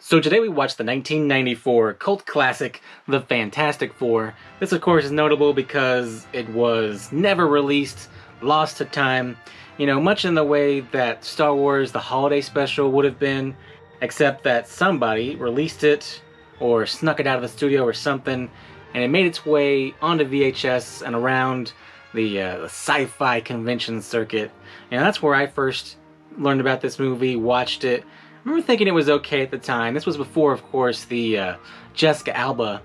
So today we watched the 1994 cult classic, The Fantastic Four. This of course is notable because it was never released, lost to time, much in the way that Star Wars The Holiday Special would have been, except that somebody released it or snuck it out of the studio or something, and it made its way onto VHS and around the sci-fi convention circuit. And that's where I first learned about this movie, watched it. I remember thinking it was okay at the time. This was before, of course, the Jessica Alba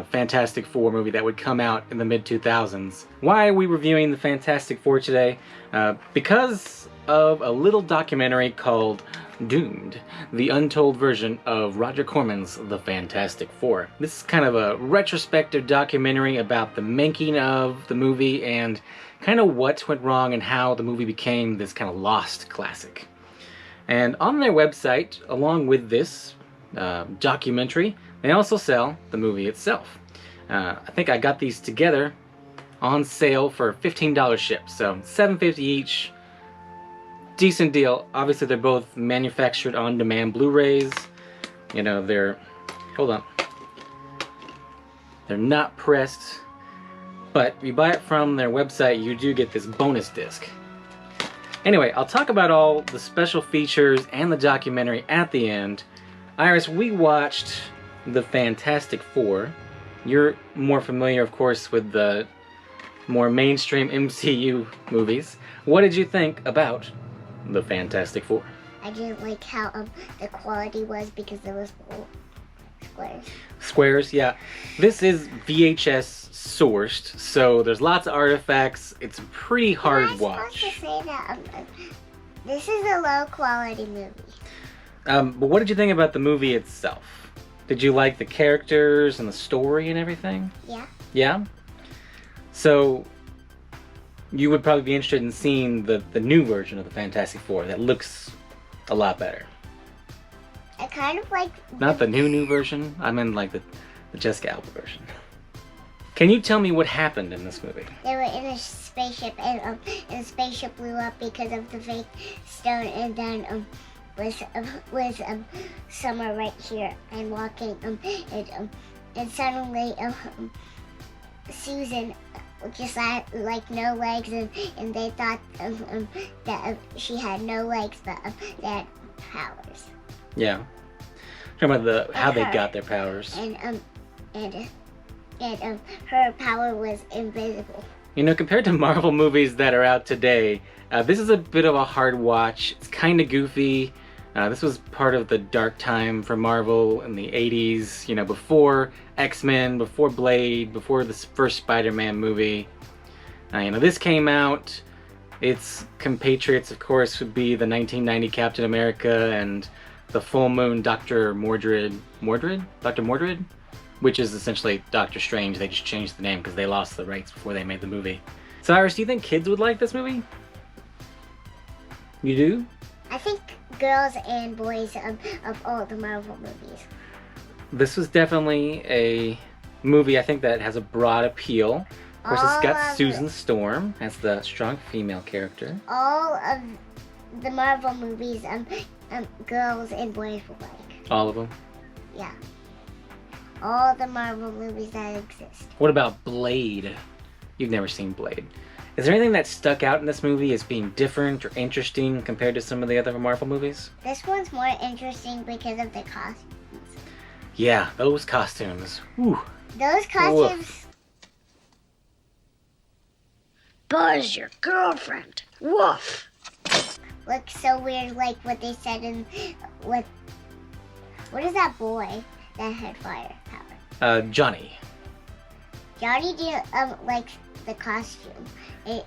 Fantastic Four movie that would come out in the mid-2000s. Why are we reviewing the Fantastic Four today? Because of a little documentary called Doomed, the untold version of Roger Corman's The Fantastic Four. This is kind of a retrospective documentary about the making of the movie and kind of what went wrong and how the movie became this kind of lost classic. And on their website, along with this documentary, they also sell the movie itself. I think I got these together on sale for $15 shipped, so $7.50 each. Decent deal. Obviously, they're both manufactured on-demand Blu-rays. They're... Hold on. They're not pressed, but if you buy it from their website, you do get this bonus disc. Anyway, I'll talk about all the special features and the documentary at the end. Iris, we watched The Fantastic Four. You're more familiar, of course, with the more mainstream MCU movies. What did you think about The Fantastic Four? I didn't like how the quality was because there was squares. Squares, yeah. This is VHS sourced, so there's lots of artifacts. It's a pretty hard watch. I was supposed to say that this is a low quality movie. But what did you think about the movie itself? Did you like the characters and the story and everything? Yeah. Yeah? So you would probably be interested in seeing the new version of the Fantastic Four that looks a lot better. I kind of like... Not the new version. I meant like the Jessica Alba version. Can you tell me what happened in this movie? They were in a spaceship, and the spaceship blew up because of the fake stone, and then was Summer right here and walking, and suddenly Susan just had like no legs, and they thought that she had no legs, but they had powers. Yeah. Talking about how they got their powers. And her power was invisible. Compared to Marvel movies that are out today, this is a bit of a hard watch. It's kind of goofy. This was part of the dark time for Marvel in the 80s, before X-Men, before Blade, before the first Spider-Man movie. This came out. Its compatriots, of course, would be the 1990 Captain America and the Full Moon Dr. Mordred, which is essentially Doctor Strange. They just changed the name because they lost the rights before they made the movie. So Iris, do you think kids would like this movie? You do? I think girls and boys of all the Marvel movies. This was definitely a movie, I think, that has a broad appeal. Of course, it's got Susan Storm as the strong female character. All of the Marvel movies, girls and boys will like. All of them? Yeah. All the Marvel movies that exist. What about Blade? You've never seen Blade. Is there anything that stuck out in this movie as being different or interesting compared to some of the other Marvel movies? This one's more interesting because of the costumes. Yeah, those costumes. Whew. Those costumes... Woof. Buzz, your girlfriend. Woof. Look so weird, like what they said in... What is that boy that had fire power? Johnny. Johnny didn't like the costume. It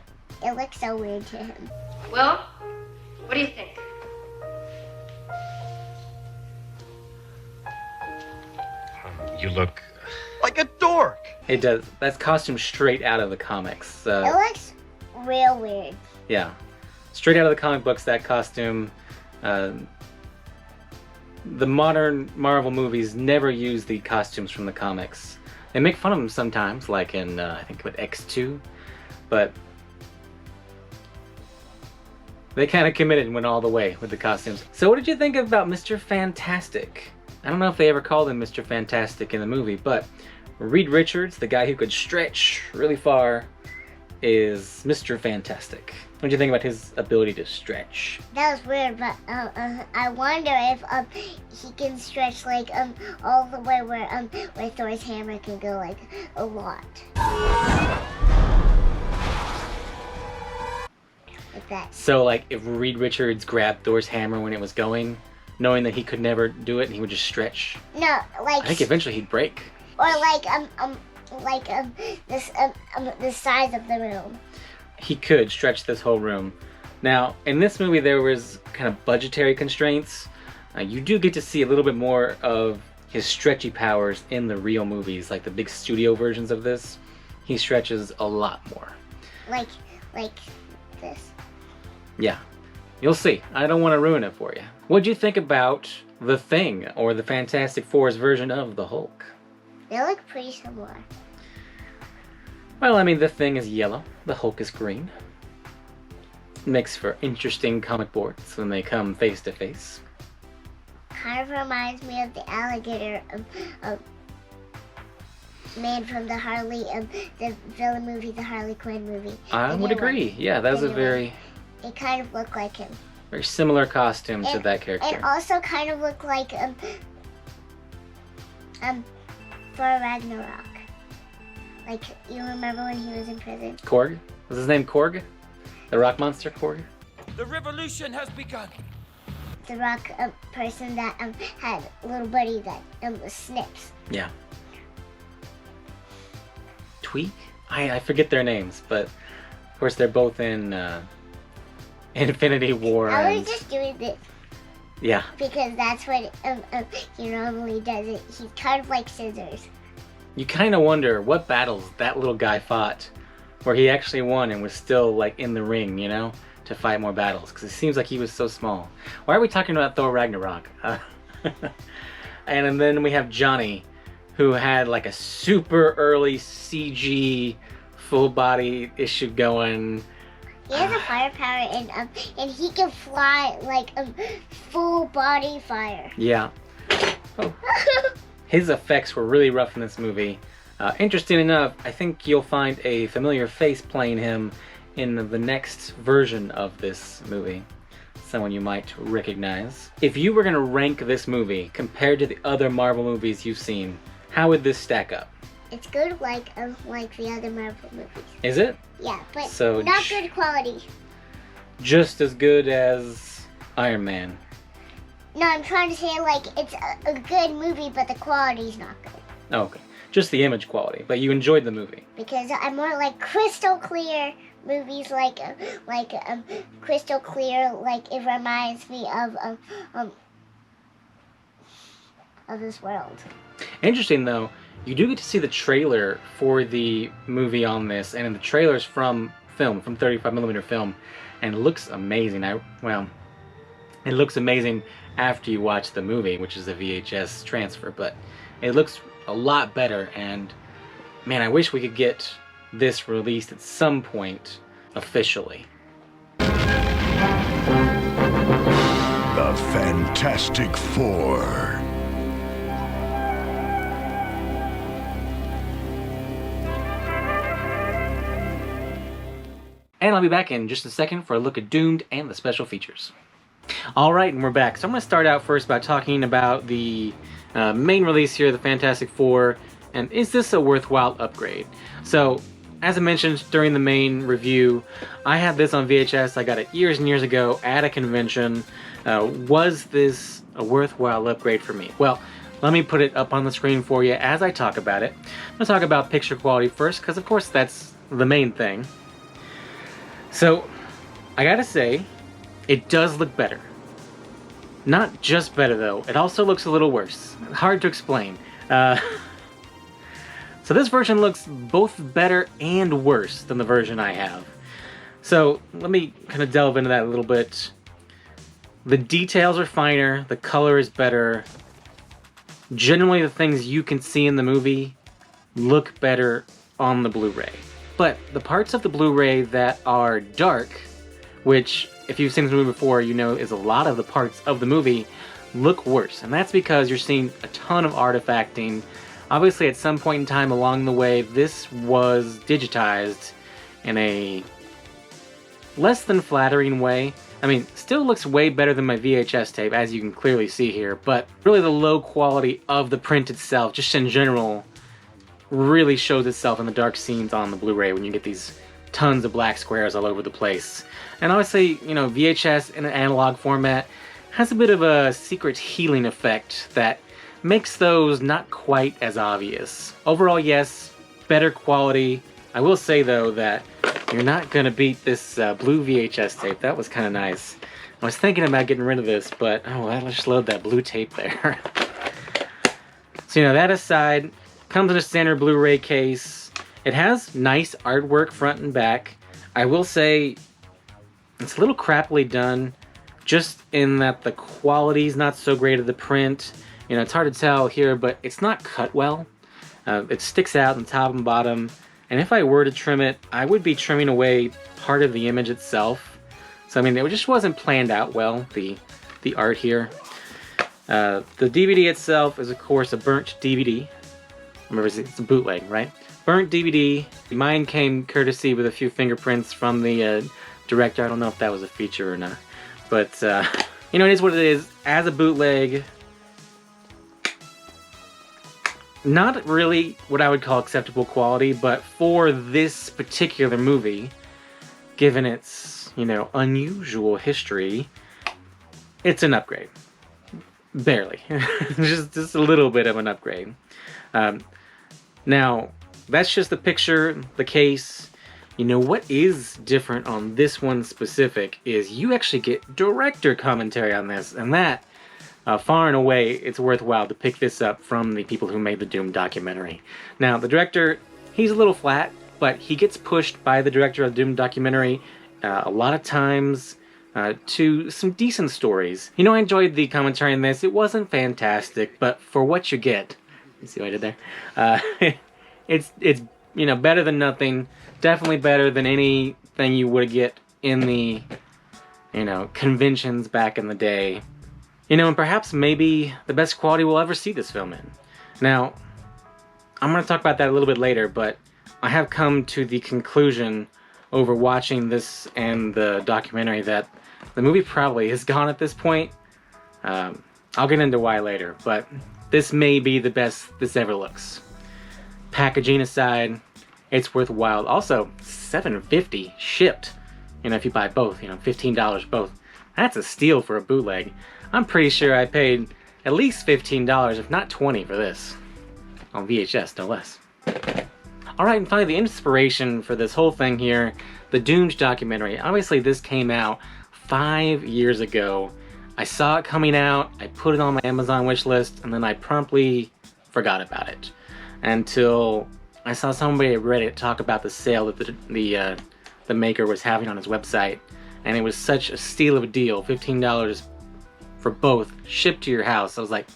looks so weird to him. Well, what do you think? You look like a dork. It does. That's costume straight out of the comics. It looks real weird. Yeah. Straight out of the comic books, that costume. The modern Marvel movies never use the costumes from the comics. They make fun of them sometimes, like in, I think, with X2. But they kind of committed and went all the way with the costumes. So what did you think about Mr. Fantastic? I don't know if they ever called him Mr. Fantastic in the movie, but Reed Richards, the guy who could stretch really far, is Mr. Fantastic. What do you think about his ability to stretch? That was weird, but I wonder if he can stretch like all the way where Thor's hammer can go like a lot. Like that. So like if Reed Richards grabbed Thor's hammer when it was going, knowing that he could never do it, and he would just stretch. No, like. I think eventually he'd break. Or the size of the room. He could stretch this whole room. Now, in this movie, there was kind of budgetary constraints. You do get to see a little bit more of his stretchy powers in the real movies, like the big studio versions of this. He stretches a lot more. Like this. Yeah, you'll see. I don't want to ruin it for you. What'd you think about The Thing, or the Fantastic Four's version of the Hulk? They look pretty similar. Well, I mean, The Thing is yellow, the Hulk is green. Makes for interesting comic boards when they come face to face. Kind of reminds me of the alligator man from the villain movie, the Harley Quinn movie. I would agree. Yeah, that was a very... It kind of looked like him. Very similar costume to that character. And also kind of looked like Thor Ragnarok. Like, you remember when he was in prison? Korg? Was his name Korg? The rock monster Korg? The revolution has begun. The rock person that had a little buddy that was Snips. Yeah. Tweak? I forget their names, but of course they're both in Infinity War. I was just doing this. Yeah. Because that's what he normally does. He's kind of like scissors. You kind of wonder what battles that little guy fought where he actually won and was still like in the ring, you know, to fight more battles, because it seems like he was so small. Why are we talking about Thor Ragnarok? And then we have Johnny, who had like a super early CG full body issue going. He has a firepower and he can fly like full body fire. Yeah. Oh. His effects were really rough in this movie. Interesting enough, I think you'll find a familiar face playing him in the next version of this movie. Someone you might recognize. If you were going to rank this movie compared to the other Marvel movies you've seen, how would this stack up? It's good like the other Marvel movies. Is it? Yeah, but So not good quality. Just as good as Iron Man. No, I'm trying to say like it's a good movie, but the quality's not good. Oh, okay. Just the image quality, but you enjoyed the movie. Because I'm more like crystal clear movies, like crystal clear, like it reminds me of this world. Interesting though, you do get to see the trailer for the movie on this, and the trailer's from 35mm film, and it looks amazing. It looks amazing after you watch the movie, which is a VHS transfer, but it looks a lot better, and man, I wish we could get this released at some point officially. The Fantastic Four. And I'll be back in just a second for a look at Doomed and the special features. Alright, and we're back. So I'm going to start out first by talking about the main release here, the Fantastic Four, and is this a worthwhile upgrade? So, as I mentioned during the main review, I had this on VHS. I got it years and years ago at a convention. Was this a worthwhile upgrade for me? Well, let me put it up on the screen for you as I talk about it. I'm going to talk about picture quality first, because of course that's the main thing. So, I gotta say, it does look better. Not just better though, it also looks a little worse. Hard to explain. So this version looks both better and worse than the version I have. So let me kind of delve into that a little bit. The details are finer, the color is better. Generally the things you can see in the movie look better on the Blu-ray. But the parts of the Blu-ray that are dark, which if you've seen this movie before, you know is a lot of the parts of the movie, look worse. And that's because you're seeing a ton of artifacting. Obviously, at some point in time along the way, this was digitized in a less than flattering way. I mean, still looks way better than my VHS tape, as you can clearly see here, but really the low quality of the print itself, just in general, really shows itself in the dark scenes on the Blu-ray when you get these tons of black squares all over the place. And obviously, you know, VHS in an analog format has a bit of a secret healing effect that makes those not quite as obvious. Overall, yes, better quality. I will say, though, that you're not gonna beat this blue VHS tape. That was kind of nice. I was thinking about getting rid of this, but oh, let's just load that blue tape there. So, you know, that aside, comes in a standard Blu-ray case. It has nice artwork front and back. I will say it's a little crappily done, just in that the quality's not so great of the print. You know, it's hard to tell here, but it's not cut well. It sticks out on top and bottom. And if I were to trim it, I would be trimming away part of the image itself. So I mean, it just wasn't planned out well, the art here. The DVD itself is, of course, a burnt DVD. Remember, it's a bootleg, right? Burnt DVD. Mine came courtesy with a few fingerprints from the director. I don't know if that was a feature or not. But, you know, it is what it is. As a bootleg, not really what I would call acceptable quality, but for this particular movie, given its, you know, unusual history, it's an upgrade. Barely. just a little bit of an upgrade. Now, that's just the picture, the case. You know, what is different on this one specific is you actually get director commentary on this, and that, far and away, it's worthwhile to pick this up from the people who made the Doom documentary. Now, the director, he's a little flat, but he gets pushed by the director of the Doom documentary a lot of times to some decent stories. You know, I enjoyed the commentary on this. It wasn't fantastic, but for what you get, you see what I did there? It's you know, better than nothing. Definitely better than anything you would get in the, you know, conventions back in the day. You know, and perhaps maybe the best quality we'll ever see this film in. Now, I'm going to talk about that a little bit later, but I have come to the conclusion over watching this and the documentary that the movie probably is gone at this point. I'll get into why later, but this may be the best this ever looks. Packaging aside, it's worthwhile. Also, $7.50 shipped. You know, if you buy both, you know, $15 both. That's a steal for a bootleg. I'm pretty sure I paid at least $15, if not $20, for this. On VHS, no less. Alright, and finally, the inspiration for this whole thing here, the Dooms documentary. Obviously, this came out 5 years ago. I saw it coming out, I put it on my Amazon wish list, and then I promptly forgot about it. Until I saw somebody at Reddit talk about the sale that the maker was having on his website. And it was such a steal of a deal, $15 for both, shipped to your house. I was like,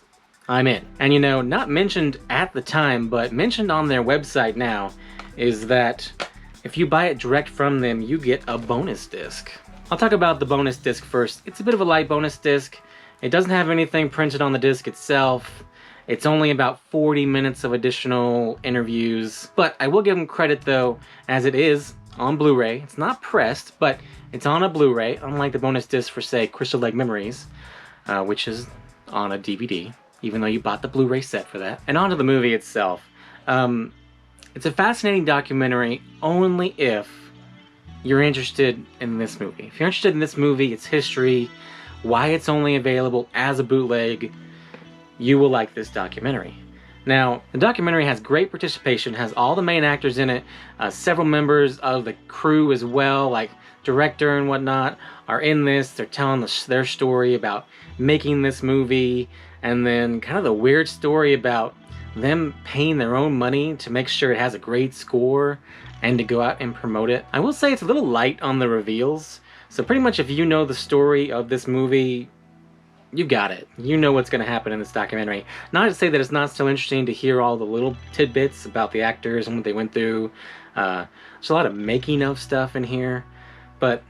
I'm in. And you know, not mentioned at the time, but mentioned on their website now, is that if you buy it direct from them, you get a bonus disc. I'll talk about the bonus disc first. It's a bit of a light bonus disc. It doesn't have anything printed on the disc itself. It's only about 40 minutes of additional interviews. But I will give them credit though, as it is on Blu-ray. It's not pressed, but it's on a Blu-ray, unlike the bonus disc for, say, Crystal Lake Memories, which is on a DVD, even though you bought the Blu-ray set for that. And on to the movie itself. It's a fascinating documentary only if you're interested in this movie. If you're interested in this movie, its history, why it's only available as a bootleg, you will like this documentary. Now, the documentary has great participation, has all the main actors in it, several members of the crew as well, like director and whatnot, are in this. They're telling their story about making this movie, and then kind of the weird story about them paying their own money to make sure it has a great score and to go out and promote it. I will say it's a little light on the reveals, so pretty much if you know the story of this movie, you got it. You know what's going to happen in this documentary. Not to say that it's not still interesting to hear all the little tidbits about the actors and what they went through. There's a lot of making of stuff in here, but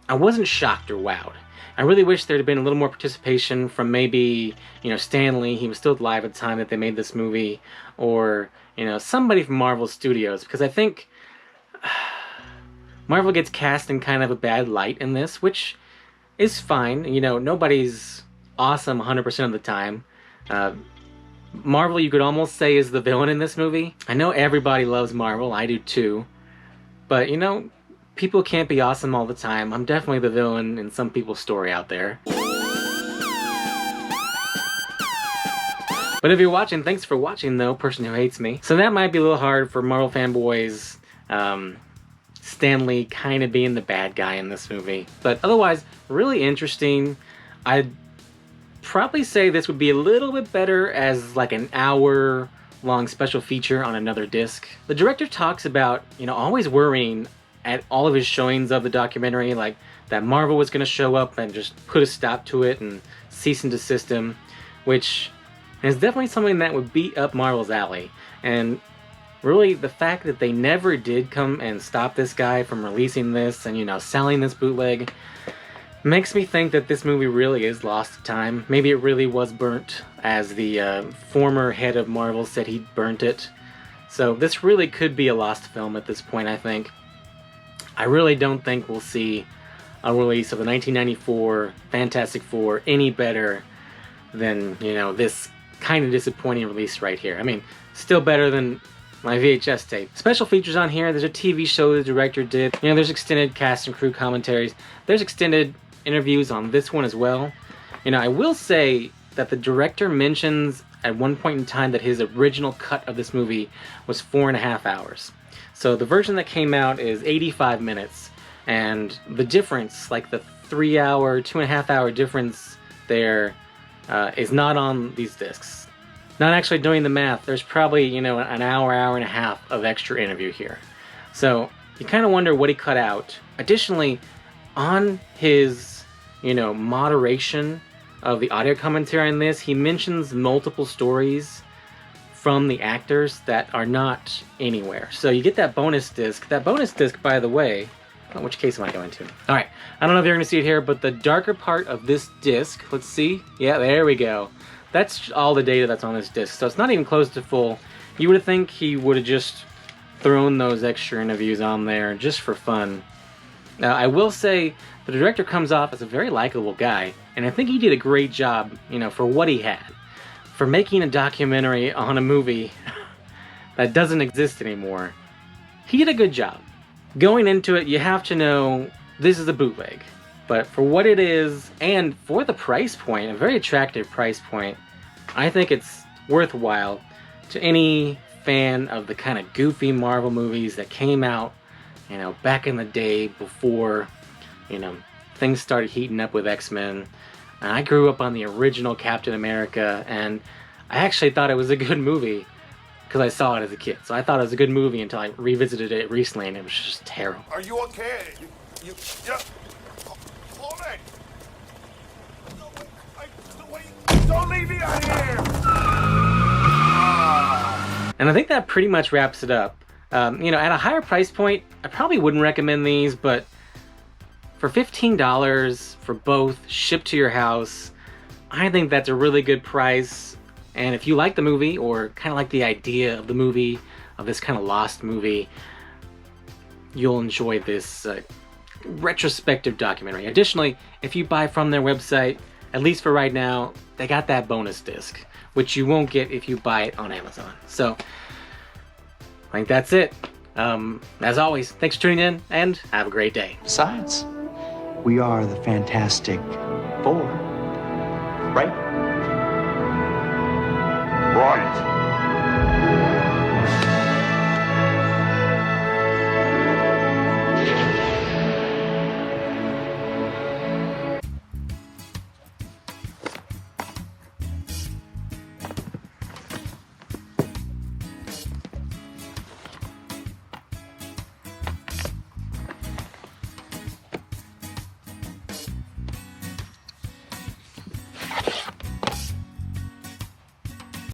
I wasn't shocked or wowed. I really wish there had been a little more participation from maybe, Stan Lee, he was still alive at the time that they made this movie, or, somebody from Marvel Studios, because I think Marvel gets cast in kind of a bad light in this, which is fine. Nobody's awesome 100% of the time. Marvel, you could almost say, is the villain in this movie. I know everybody loves Marvel, I do too, but people can't be awesome all the time. I'm definitely the villain in some people's story out there. But if you're watching, thanks for watching though, person who hates me. So that might be a little hard for Marvel fanboys. Stan Lee kind of being the bad guy in this movie. But otherwise, really interesting. I'd probably say this would be a little bit better as like an hour-long special feature on another disc. The director talks about, always worrying at all of his showings of the documentary, like that Marvel was going to show up and just put a stop to it and cease and desist him, which is definitely something that would beat up Marvel's alley. And really, the fact that they never did come and stop this guy from releasing this and, selling this bootleg makes me think that this movie really is lost to time. Maybe it really was burnt, as the former head of Marvel said he burnt it. So this really could be a lost film at this point, I think. I really don't think we'll see a release of the 1994 Fantastic Four any better than, this kind of disappointing release right here. I mean, still better than my VHS tape. Special features on here. There's a TV show the director did. There's extended cast and crew commentaries. There's extended interviews on this one as well. I will say that the director mentions at one point in time that his original cut of this movie was 4.5 hours. So the version that came out is 85 minutes, and the difference, like the 3-hour, 2.5-hour difference there, is not on these discs. Not actually doing the math, there's probably, an hour, hour and a half of extra interview here. So you kind of wonder what he cut out. Additionally, on his, moderation of the audio commentary on this, he mentions multiple stories from the actors that are not anywhere. So you get that bonus disc. That bonus disc, by the way, which case am I going to? All right, I don't know if you're going to see it here, but the darker part of this disc, let's see. Yeah, there we go. That's all the data that's on this disc, so it's not even close to full. You would think he would have just thrown those extra interviews on there just for fun. Now, I will say the director comes off as a very likable guy, and I think he did a great job, for what he had. For making a documentary on a movie that doesn't exist anymore, he did a good job. Going into it, you have to know this is a bootleg. But for what it is, and for the price point, a very attractive price point, I think it's worthwhile to any fan of the kind of goofy Marvel movies that came out, back in the day before, things started heating up with X-Men. And I grew up on the original Captain America, and I actually thought it was a good movie because I saw it as a kid. So I thought it was a good movie until I revisited it recently, and it was just terrible. Are you okay? Yeah. Hold it. Don't leave me out here. And I think that pretty much wraps it up. At a higher price point, I probably wouldn't recommend these, but for $15 for both shipped to your house, I think that's a really good price. And if you like the movie, or kind of like the idea of the movie, of this kind of lost movie, you'll enjoy this retrospective documentary. Additionally, if you buy from their website, at least for right now, they got that bonus disc, which you won't get if you buy it on Amazon. So, I think that's it. As always, thanks for tuning in, and have a great day. Besides, we are the Fantastic Four, right?